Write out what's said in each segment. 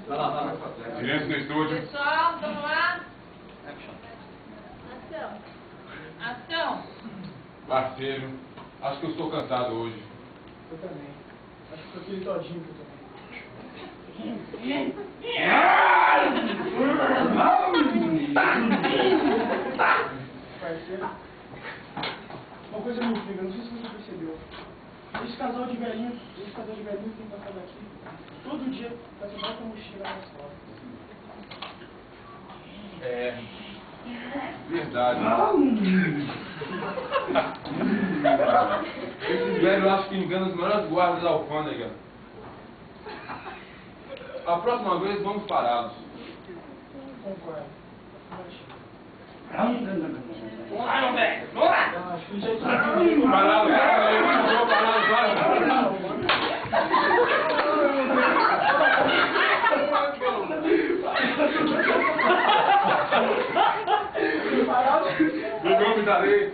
Vai lá. Silêncio no estúdio. Pessoal, vamos lá? Ação. Ação. Parceiro, acho que eu estou cansado hoje. Eu também. Acho que foi aquele todinho que eu tomei. Parceiro, uma coisa me intriga, não sei se você percebeu. Esse casal de velhinhos tem passado aqui todo dia com essa própria mochila nas costas. É. Verdade. Esses velhos eu acho que enganam os melhores guardas da alfândega. A próxima vez vamos parados. Concordo. Vamos lá, meu velho! Vamos lá! Acho que já está. Parado, No nome da lei,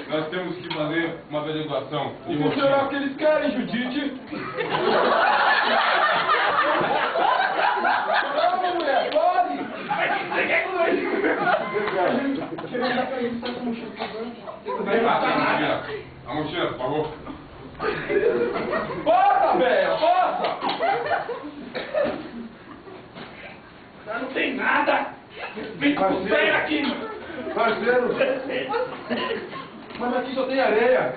nós temos que fazer uma averiguação. O que será que eles querem, Judite? Não, mulher, pode! Queria dar pra eles essa mochila, por favor. Vem cá, a mochila, por favor. Passa, velho, passa! Não tem nada! Vem com pé aqui, mano! Parceiro! Mas aqui só tem areia!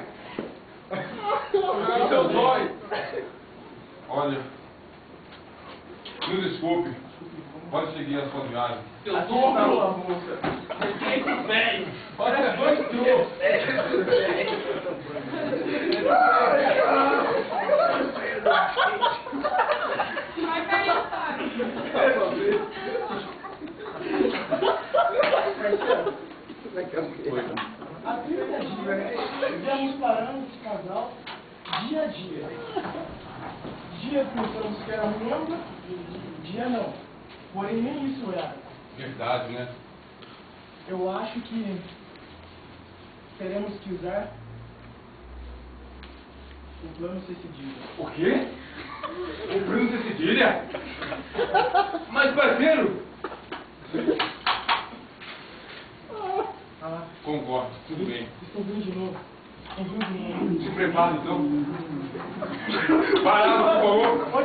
Aqui seu zóio! Olha, me desculpe, pode seguir a sua viagem. Seu Aqui está a dobro! moça. Vem com velho! Olha, dois trouxas! Vai cair a história. A primeira dia, viemos parando esse casal dia a dia. Dia pensamos que era membro, dia não. Porém, nem isso era. Verdade, né? Eu acho que teremos que usar o plano C cedilha. O quê? O Bruno de Cedilha? Mas, parceiro! Ah, Concordo, tudo bem. estou vindo de novo. Estou vindo de novo. Se prepara, então. Parado, por favor.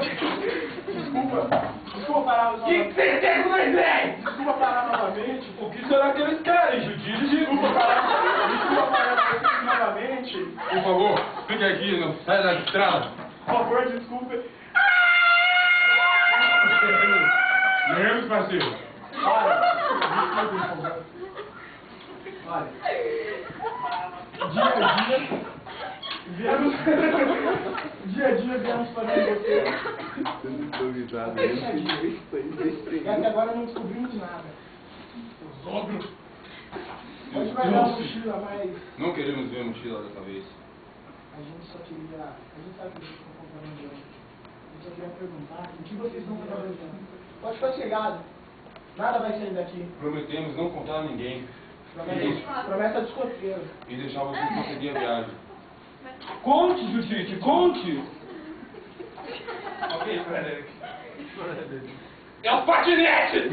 Desculpa parar O que você quer com ele, velho? Desculpa parar novamente. O que será que eles querem, Judite? Desculpa parar novamente. Por favor, fique aqui, não saia da estrada. Por favor, desculpe. Menos, parceiro. Para. Desculpe, por favor. Olha, dia a dia viemos fazendo você. E até agora não descobrimos nada. Sogro. Pode guardar a mochila, mas Não queremos ver a mochila dessa vez. a gente só queria. A gente sabe que vocês estão comprando de hoje. A gente só queria perguntar o que vocês estão trabalhando. Pode ficar chegado. Nada vai sair daqui. Prometemos não contar a ninguém Promessa de escoteiro. e deixar você conseguir a viagem. Conte, Judite, conte! Ok, Frederick. É o patinete!